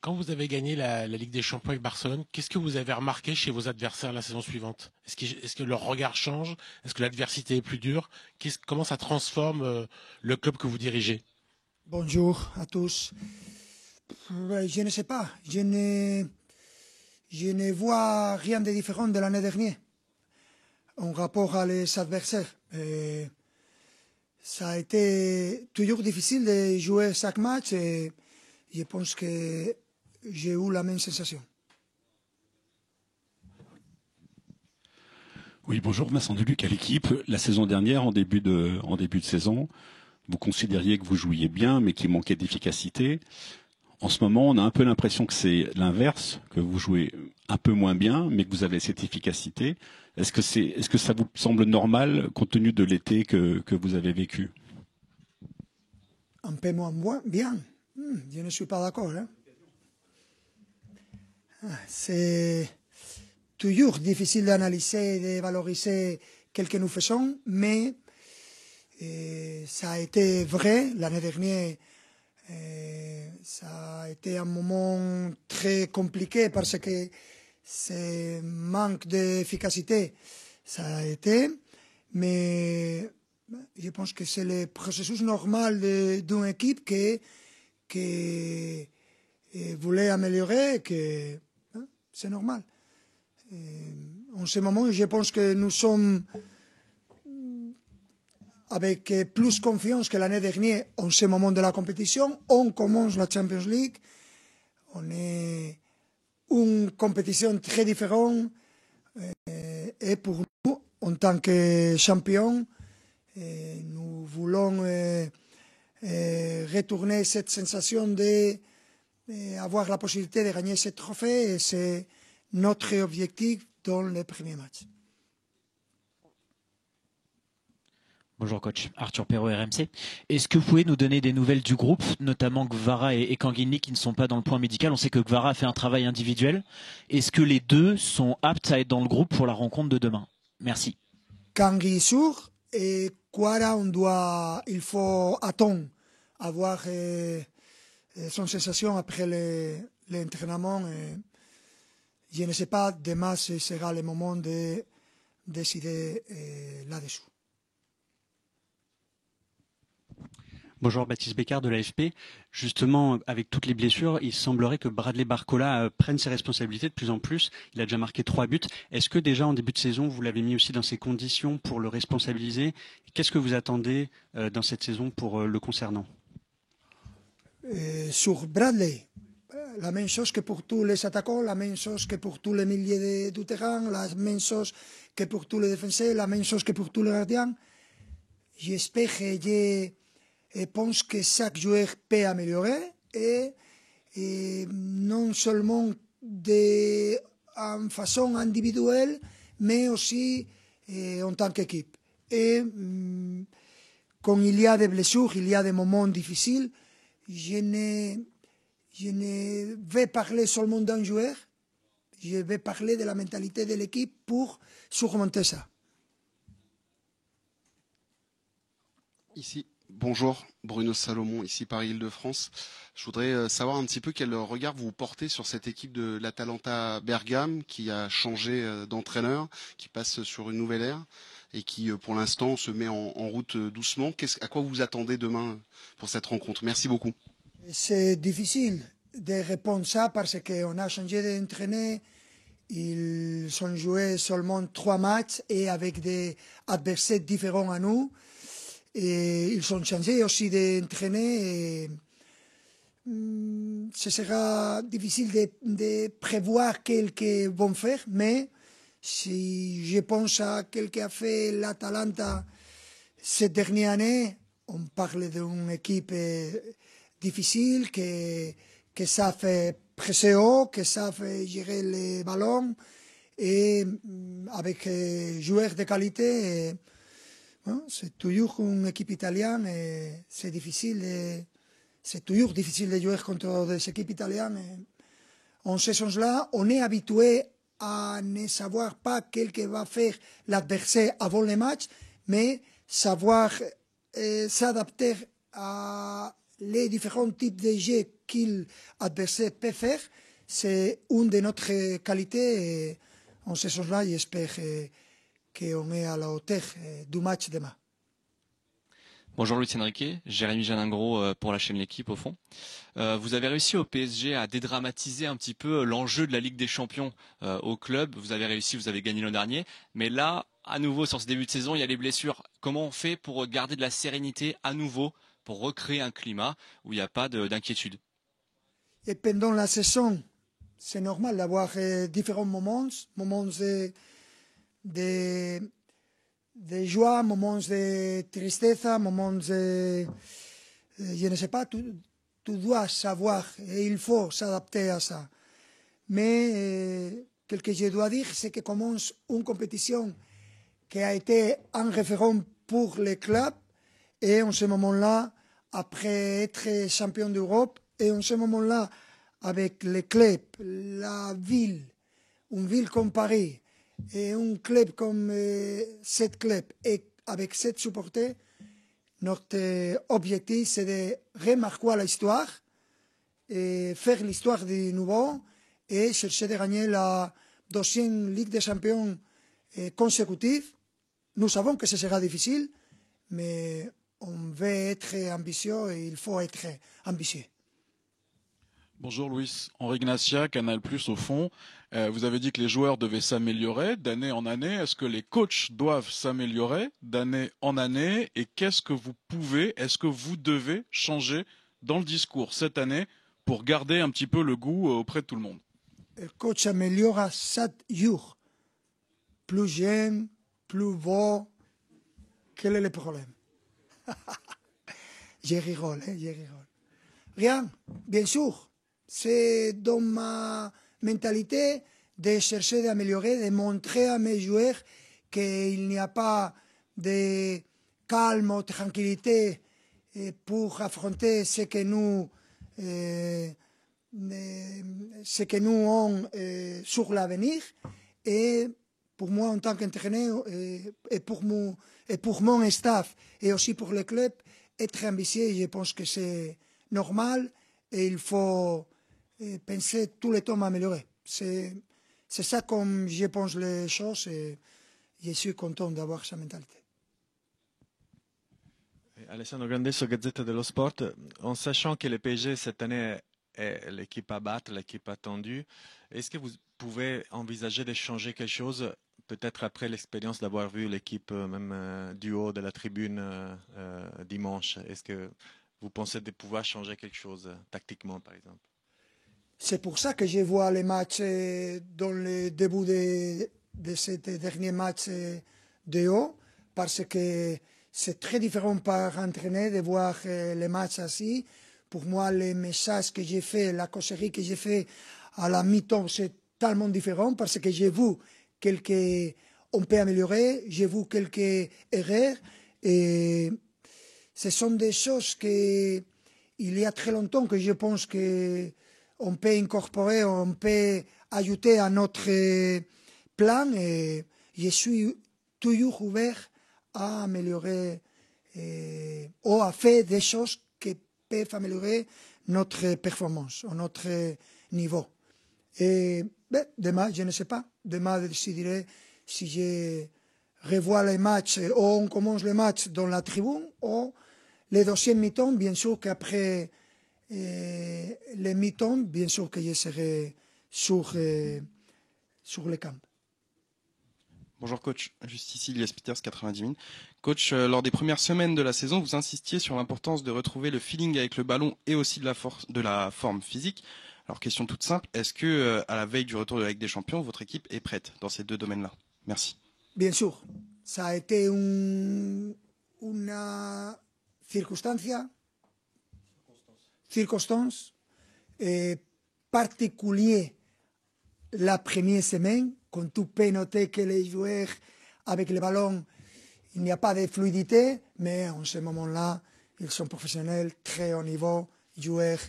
Quand vous avez gagné la Ligue des Champions avec Barcelone, qu'est-ce que vous avez remarqué chez vos adversaires la saison suivante? Est-ce que leur regard change? Est-ce que l'adversité est plus dure? Comment ça transforme le club que vous dirigez? Bonjour à tous. Je ne sais pas. Je ne vois rien de différent de l'année dernière en rapport à les adversaires. Ça a été toujours difficile de jouer chaque match et je pense que j'ai eu la même sensation. Oui, bonjour, Vincent Deluc à l'équipe. La saison dernière, en début de saison, vous considériez que vous jouiez bien, mais qu'il manquait d'efficacité. En ce moment, on a un peu l'impression que c'est l'inverse, que vous jouez un peu moins bien, mais que vous avez cette efficacité. Est-ce que ça vous semble normal, compte tenu de l'été que vous avez vécu? Un peu moins bien. Je ne suis pas d'accord. Hein. C'est toujours difficile d'analyser et de valoriser ce que nous faisons, mais ça a été vrai l'année dernière. Ça a été un moment très compliqué parce que ce manque d'efficacité, ça a été, mais je pense que c'est le processus normal d'une équipe qui voulait améliorer, que c'est normal. En ce moment, je pense que nous sommes avec plus confiance que l'année dernière en ce moment de la compétition. On commence la Champions League. On est une compétition très différente. Et pour nous, en tant que champion, nous voulons retourner cette sensation d'avoir la possibilité de gagner ce trophée. Et c'est notre objectif dans les premiers matchs. Bonjour coach, Arthur Perrault, RMC. Est-ce que vous pouvez nous donner des nouvelles du groupe, notamment Guevara et Kanguini qui ne sont pas dans le point médical? On sait que Guevara a fait un travail individuel. Est-ce que les deux sont aptes à être dans le groupe pour la rencontre de demain? Merci. Kangi sûr et Guevara, il faut attendre à voir son sensation après l'entraînement. Je ne sais pas, demain ce sera le moment de décider là-dessus. Bonjour, Baptiste Bécard de l'AFP. Justement, avec toutes les blessures, il semblerait que Bradley Barcola prenne ses responsabilités de plus en plus. Il a déjà marqué 3 buts. Est-ce que déjà en début de saison, vous l'avez mis aussi dans ces conditions pour le responsabiliser? Qu'est-ce que vous attendez dans cette saison pour le concernant? Sur Bradley, la même chose que pour tous les attaquants, la même chose que pour tous les milieux du terrain, la même chose que pour tous les défenseurs, la même chose que pour tous les gardiens. J'espère que je pense que chaque joueur peut améliorer et non seulement en façon individuelle, mais aussi en tant qu'équipe. Et quand il y a des blessures, il y a des moments difficiles, je ne vais parler seulement d'un joueur, je vais parler de la mentalité de l'équipe pour surmonter ça. Ici, bonjour, Bruno Salomon, ici Paris-Île-de-France. Je voudrais savoir un petit peu quel regard vous portez sur cette équipe de l'Atalanta Bergame qui a changé d'entraîneur, qui passe sur une nouvelle ère et qui, pour l'instant, se met en route doucement. À quoi vous attendez demain pour cette rencontre? Merci beaucoup. C'est difficile de répondre ça parce qu'on a changé d'entraîneur. Ils ont joué seulement 3 matchs et avec des adversaires différents à nous. Et ils ont changé aussi d'entraîner. Et ce sera difficile de prévoir ce qu'ils vont faire, mais si je pense à ce qu'a fait l'Atalanta cette dernière année, on parle d'une équipe difficile qui savent presser haut, qui savent gérer les ballons et avec joueurs de qualité. C'est toujours une équipe italienne et c'est toujours difficile de jouer contre des équipes italiennes. En ce sens-là, on est habitué à ne savoir pas ce que va faire l'adversaire avant le match, mais savoir s'adapter à les différents types de jeux qu'il adversaire peut faire, c'est une de notre qualités. Et en ce sens-là, j'espère qu'on est à la hauteur du match demain. Bonjour Luis Enrique, Jérémy Janingro pour la chaîne L'équipe au fond. Vous avez réussi au PSG à dédramatiser un petit peu l'enjeu de la Ligue des Champions au club. Vous avez réussi, vous avez gagné l'an dernier. Mais là, à nouveau, sur ce début de saison, il y a les blessures. Comment on fait pour garder de la sérénité à nouveau, pour recréer un climat où il n'y a pas d'inquiétude? Et pendant la saison, c'est normal d'avoir différents moments de joie, moments de tristeza, moments de... je ne sais pas, tu dois savoir et il faut s'adapter à ça. Mais ce que je dois dire, c'est que commence une compétition qui a été un référent pour le club et en ce moment-là, après être champion d'Europe, et en ce moment-là, avec le club, la ville, une ville comme Paris, et un club comme cette club, et avec cette supporter, notre objectif c'est de remarquer l'histoire, et faire l'histoire du nouveau, et chercher de gagner la deuxième Ligue des Champions consécutive. Nous savons que ce sera difficile, mais on veut être ambitieux et il faut être ambitieux. Bonjour Luis, Henri Gnacia, Canal Plus au fond. Vous avez dit que les joueurs devaient s'améliorer d'année en année. Est-ce que les coachs doivent s'améliorer d'année en année? Et qu'est-ce que vous pouvez, est-ce que vous devez changer dans le discours cette année pour garder un petit peu le goût auprès de tout le monde? Le coach améliore chaque jour. Plus jeune, plus beau. Quel est le problème? Je rigole, je rigole. Rien, bien sûr. C'est dans ma mentalité de chercher d'améliorer, de montrer à mes joueurs qu'il n'y a pas de calme ou de tranquillité pour affronter ce que nous avons sur l'avenir. Et pour moi, en tant qu'entraîneur, et pour mon staff, et aussi pour le club, être ambitieux, je pense que c'est normal et il faut penser tout le temps à améliorer. C'est ça comme je pense les choses et je suis content d'avoir sa mentalité. Alessandro Grandesso, Gazzetta dello Sport. En sachant que le PSG cette année est l'équipe à battre, l'équipe attendue, est-ce que vous pouvez envisager de changer quelque chose, peut-être après l'expérience d'avoir vu l'équipe même du haut de la tribune dimanche? Est-ce que vous pensez de pouvoir changer quelque chose tactiquement, par exemple? C'est pour ça que je vois les matchs dans le début de ce dernier match de haut, parce que c'est très différent par entraîner de voir les matchs ainsi. Pour moi, les messages que j'ai fait, la causerie que j'ai fait à la mi-temps, c'est tellement différent parce que j'ai vu on peut améliorer, j'ai vu quelques erreurs et ce sont des choses que il y a très longtemps que je pense que on peut incorporer, on peut ajouter à notre plan et je suis toujours ouvert à améliorer ou à faire des choses qui peuvent améliorer notre performance, notre niveau. Et demain, je ne sais pas. Demain, je déciderai si je revois les matchs ou on commence les matchs dans la tribune ou les deuxièmes mi-temps, bien sûr qu'après les mi-temps, bien sûr que je serai sur le camp. Bonjour coach, juste ici Elias Peters, 90 000. Coach, lors des premières semaines de la saison, vous insistiez sur l'importance de retrouver le feeling avec le ballon et aussi de la forme physique. Alors question toute simple, est-ce que à la veille du retour de la Ligue des Champions, votre équipe est prête dans ces deux domaines-là? Merci. Bien sûr, ça a été une circonstance particulière la première semaine, quand tu peux noter que les joueurs avec le ballon, il n'y a pas de fluidité, mais en ce moment-là, ils sont professionnels, très haut niveau, joueurs,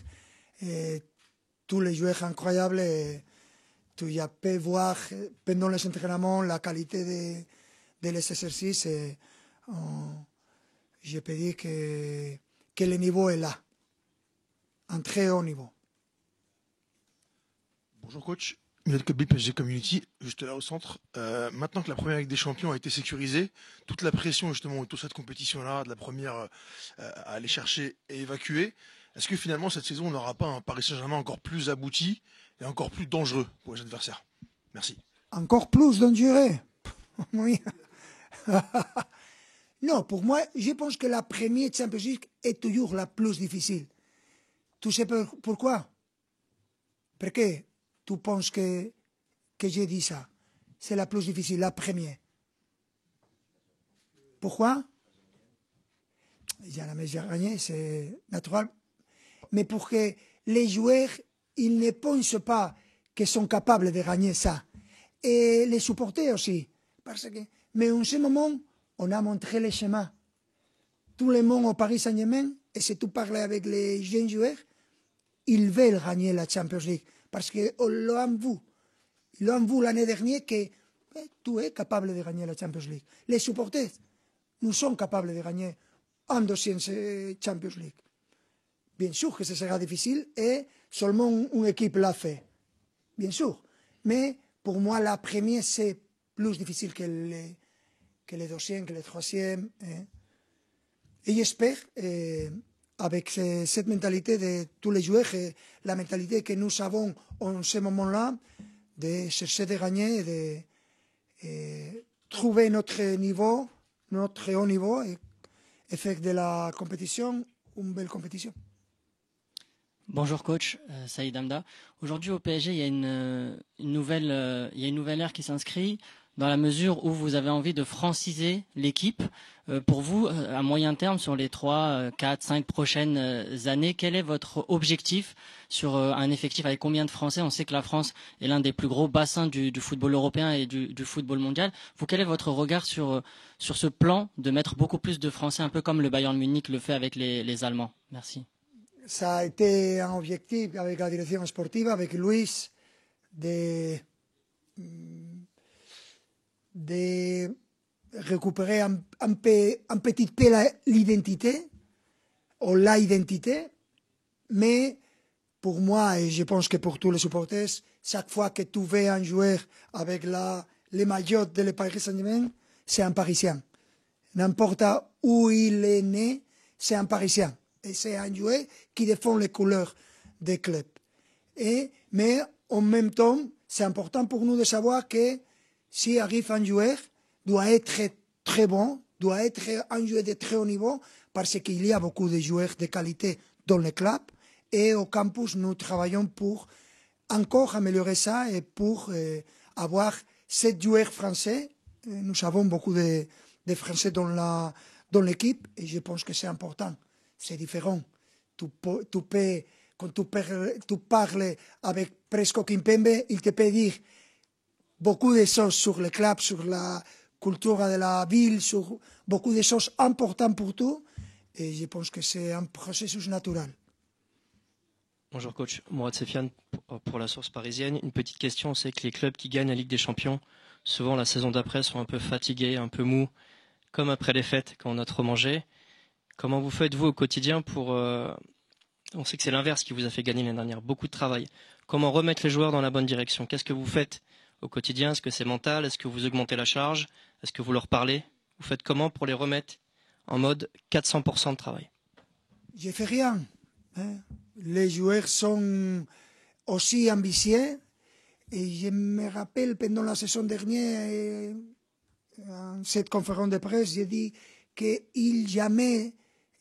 tous les joueurs incroyables. Et tu peux voir pendant les entraînements la qualité de les exercices. Et je peux dire que le niveau est là. un très haut niveau. Bonjour coach, Milan Kobe, PSG Community, juste là au centre. Maintenant que la première Ligue des Champions a été sécurisée, toute la pression justement autour de cette compétition-là, de la première à aller chercher et évacuer, est-ce que finalement cette saison on n'aura pas un Paris Saint-Germain encore plus abouti et encore plus dangereux pour les adversaires? Merci. Encore plus dangereux? Oui. Non, pour moi, je pense que la première Champions League est toujours la plus difficile. Tu sais pourquoi? Parce que tu penses que j'ai dit ça? C'est la plus difficile, la première. Pourquoi? Jamais j'ai gagné, c'est naturel. Mais pour que les joueurs, ils ne pensent pas qu'ils sont capables de gagner ça. Et les supporters aussi. Parce que, mais en ce moment, on a montré le chemin. Tout le monde au Paris Saint-Germain, et si tu parles avec les jeunes joueurs, ils veulent gagner la Champions League. Parce qu'ils l'ont vu. Ils l'ont vu l'année dernière que tu es capable de gagner la Champions League. Les supporters, nous sommes capables de gagner en deuxième Champions League. Bien sûr que ce sera difficile et seulement une équipe l'a fait. Bien sûr. Mais pour moi, la première, c'est plus difficile que les deuxièmes, que les troisièmes. Et j'espère, avec cette mentalité de tous les joueurs, la mentalité que nous avons en ce moment-là, de chercher de gagner, de trouver notre niveau, notre haut niveau, et faire de la compétition une belle compétition. Bonjour coach, Saïd Hamda. Aujourd'hui au PSG, il y a une nouvelle ère qui s'inscrit dans la mesure où vous avez envie de franciser l'équipe. Pour vous, à moyen terme, sur les 3, 4, 5 prochaines années, quel est votre objectif sur un effectif avec combien de Français? On sait que la France est l'un des plus gros bassins du football européen et du football mondial. Vous, quel est votre regard sur ce plan de mettre beaucoup plus de Français, un peu comme le Bayern Munich le fait avec les Allemands? Merci. Ça a été un objectif avec la direction sportive, avec Luis, de récupérer un petit peu l'identité, ou l'identité, mais pour moi, et je pense que pour tous les supporters, chaque fois que tu veux un joueur avec les maillots de Paris Saint-Germain, c'est un Parisien. N'importe où il est né, c'est un Parisien. Et c'est un joueur qui défend les couleurs des clubs. Mais en même temps, c'est important pour nous de savoir que si arrive un joueur, doit être très bon, doit être un joueur de très haut niveau, parce qu'il y a beaucoup de joueurs de qualité dans le club. Et au campus, nous travaillons pour encore améliorer ça et pour avoir 7 joueurs français. Nous avons beaucoup de Français dans l'équipe et je pense que c'est important. C'est différent. Tu peux, quand tu parles avec Presco Kimpembe, il te peut dire beaucoup de choses sur le club, sur la culture de la ville, sur beaucoup de choses importantes pour toi. Et je pense que c'est un processus naturel. Bonjour coach, Mourad Sefiane pour la Source parisienne. Une petite question, c'est que les clubs qui gagnent la Ligue des Champions, souvent la saison d'après sont un peu fatigués, un peu mous, comme après les fêtes quand on a trop mangé. Comment vous faites-vous au quotidien pour... on sait que c'est l'inverse qui vous a fait gagner l'année dernière, beaucoup de travail. Comment remettre les joueurs dans la bonne direction? Qu'est-ce que vous faites au quotidien? Est-ce que c'est mental? Est-ce que vous augmentez la charge? Est-ce que vous leur parlez? Vous faites comment pour les remettre en mode 400% de travail? Je fais rien. Les joueurs sont aussi ambitieux. Et je me rappelle, pendant la saison dernière, en cette conférence de presse, j'ai dit qu'ils jamais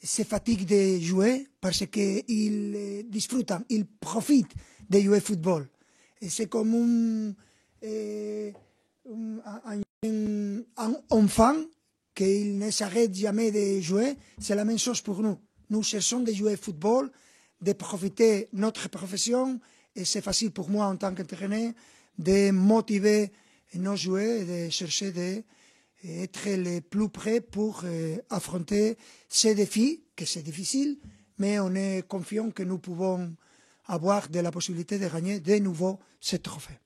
se fatiguent de jouer parce qu'ils disfrutent, ils profitent de jouer au football. Et c'est comme un enfant qui ne s'arrête jamais de jouer. C'est la même chose pour nous. Nous cherchons de jouer au football, de profiter de notre profession. Et c'est facile pour moi, en tant qu'entraîneur, de motiver nos joueurs et de chercher d'être les plus prêts pour affronter ces défis, que c'est difficile, mais on est confiant que nous pouvons avoir de la possibilité de gagner de nouveau ce trophée.